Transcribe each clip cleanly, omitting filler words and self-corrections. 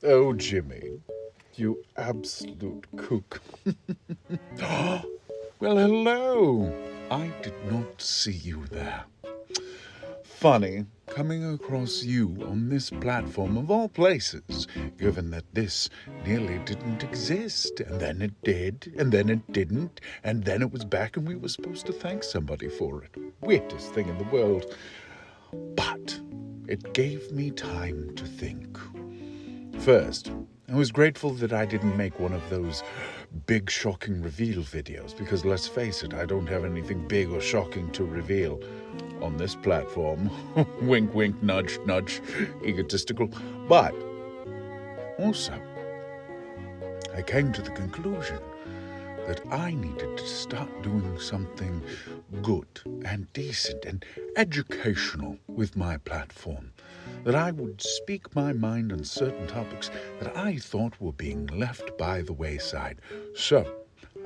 Oh, Jimmy, you absolute kook. Well, hello. I did not see you there. Funny coming across you on this platform of all places, given that this nearly didn't exist, and then it did, and then it didn't, and then it was back and we were supposed to thank somebody for it. Weirdest thing in the world. But it gave me time to think. First, I was grateful that I didn't make one of those big shocking reveal videos, because let's face it, I don't have anything big or shocking to reveal on this platform. Wink, wink, nudge, nudge, egotistical. But also, I came to the conclusion that I needed to start doing something good and decent and educational with my platform. That I would speak my mind on certain topics that I thought were being left by the wayside. So,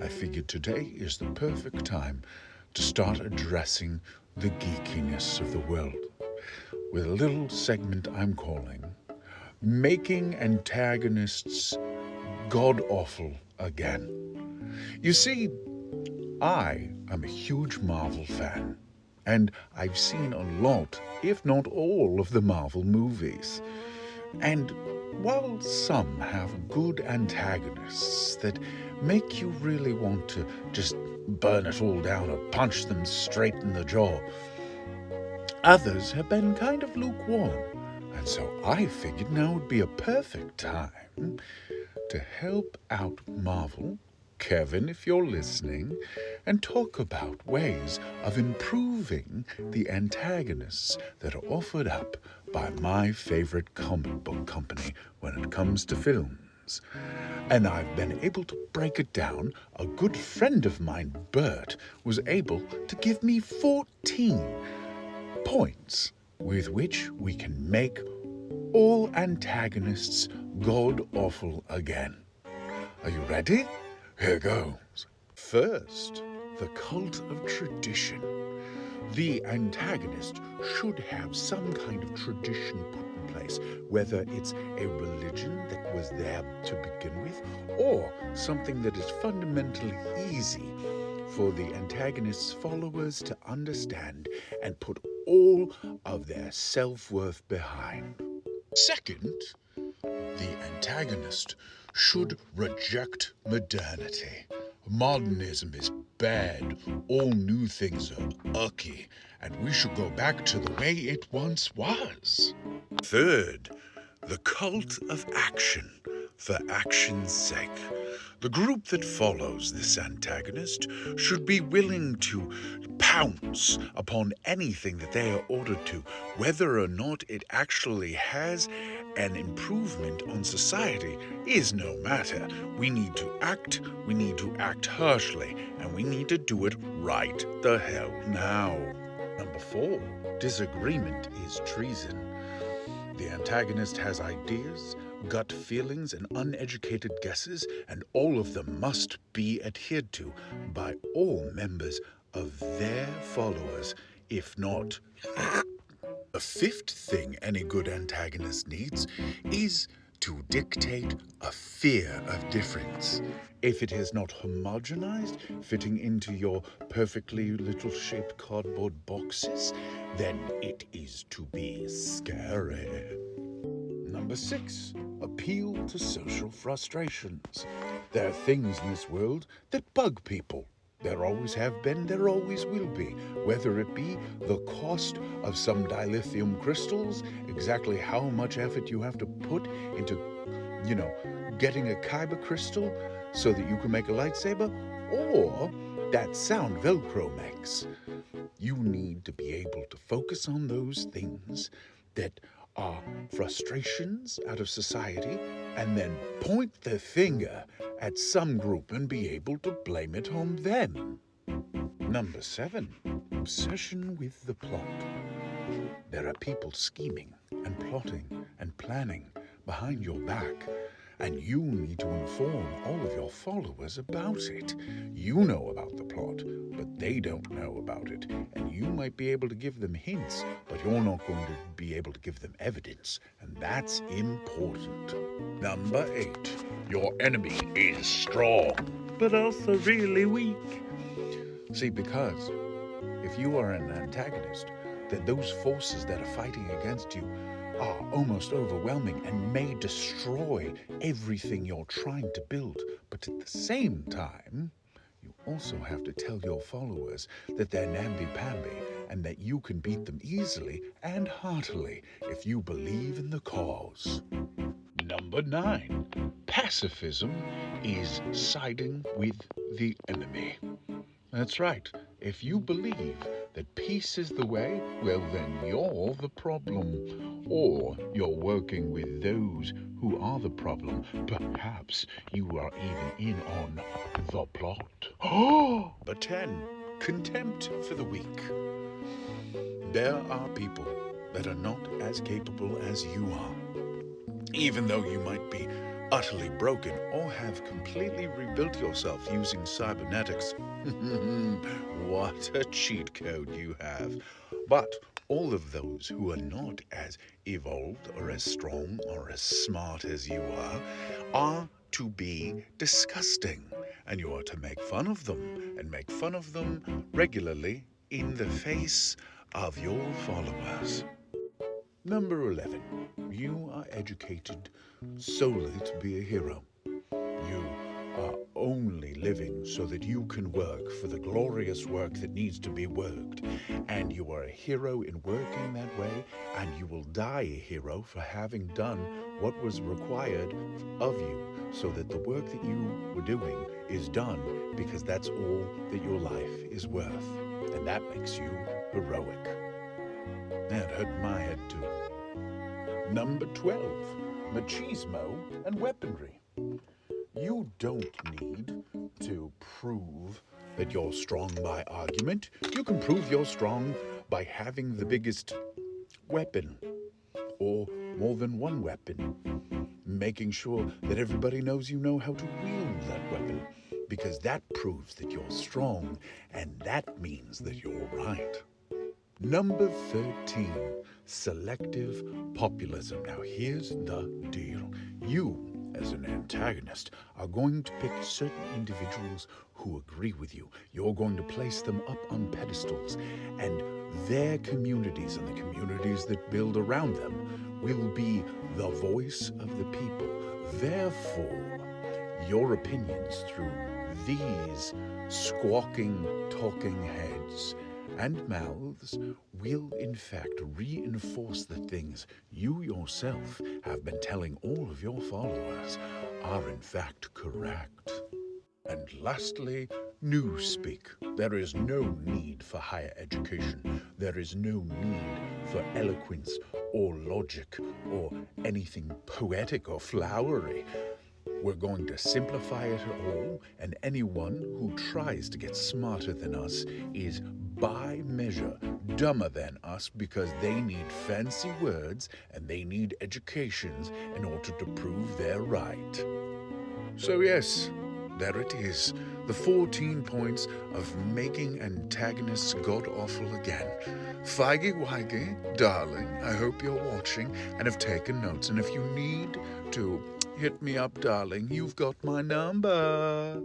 I figured today is the perfect time to start addressing the geekiness of the world with a little segment I'm calling Making Antagonists God-Awful Again. You see, I am a huge Marvel fan, and I've seen a lot, if not all, of the Marvel movies. And while some have good antagonists that make you really want to just burn it all down or punch them straight in the jaw, others have been kind of lukewarm. And so I figured now would be a perfect time to help out Marvel, Kevin, if you're listening, and talk about ways of improving the antagonists that are offered up by my favorite comic book company when it comes to films. And I've been able to break it down. A good friend of mine, Bert, was able to give me 14 points with which we can make all antagonists god-awful again. Are you ready? Here goes. First, the cult of tradition. The antagonist should have some kind of tradition put in place, whether it's a religion that was there to begin with, or something that is fundamentally easy for the antagonist's followers to understand and put all of their self-worth behind. Second, the antagonist should reject modernity. Modernism is bad, all new things are ucky, and we should go back to the way it once was. Third, the cult of action, for action's sake. The group that follows this antagonist should be willing to pounce upon anything that they are ordered to, whether or not it actually has an improvement on society is no matter. We need to act harshly, and we need to do it right the hell now. Number 4, disagreement is treason. The antagonist has ideas, gut feelings, and uneducated guesses, and all of them must be adhered to by all members of their followers, if not. The fifth thing any good antagonist needs is to dictate a fear of difference. If it is not homogenized, fitting into your perfectly little shaped cardboard boxes, then it is to be scary. Number 6, appeal to social frustrations. There are things in this world that bug people. There always have been, there always will be. Whether it be the cost of some dilithium crystals, exactly how much effort you have to put into, getting a kyber crystal so that you can make a lightsaber, or that sound Velcro makes. You need to be able to focus on those things that are frustrations out of society, and then point the finger at some group and be able to blame it on them. Number 7, obsession with the plot. There are people scheming and plotting and planning behind your back, and you need to inform all of your followers about it. You know about the plot, but they don't know about it, and you might be able to give them hints, but you're not going to be able to give them evidence, and that's important. Number 8. Your enemy is strong, but also really weak. See, because if you are an antagonist, then those forces that are fighting against you are almost overwhelming and may destroy everything you're trying to build. But at the same time, you also have to tell your followers that they're namby-pamby and that you can beat them easily and heartily if you believe in the cause. Number 9. Pacifism is siding with the enemy. That's right. If you believe that peace is the way, well then you're the problem. Or you're working with those who are the problem. Perhaps you are even in on the plot. Number 10. Contempt for the weak. There are people that are not as capable as you are. Even though you might be utterly broken or have completely rebuilt yourself using cybernetics. What a cheat code you have. But all of those who are not as evolved or as strong or as smart as you are to be disgusting. And you are to make fun of them, and make fun of them regularly in the face of your followers. Number 11. You are educated solely to be a hero. You are only living so that you can work for the glorious work that needs to be worked. And you are a hero in working that way, and you will die a hero for having done what was required of you, so that the work that you were doing is done, because that's all that your life is worth. And that makes you heroic. That hurt my head too. Number 12. Machismo and weaponry. You don't need to prove that you're strong by argument. You can prove you're strong by having the biggest weapon, or more than one weapon. Making sure that everybody knows you know how to wield that weapon, because that proves that you're strong, and that means that you're right. Number 13. Selective populism. Now here's the deal. You, as an antagonist, are going to pick certain individuals who agree with you. You're going to place them up on pedestals, and their communities and the communities that build around them will be the voice of the people. Therefore, your opinions through these squawking, talking heads and mouths will in fact reinforce the things you yourself have been telling all of your followers are in fact correct. And lastly, newspeak. There is no need for higher education. There is no need for eloquence or logic or anything poetic or flowery. We're going to simplify it all, and anyone who tries to get smarter than us is by measure dumber than us, because they need fancy words and they need educations in order to prove they're right. So yes, there it is, the 14 points of making antagonists god-awful again. Feige-Weige, darling, I hope you're watching and have taken notes, and if you need to hit me up, darling, you've got my number.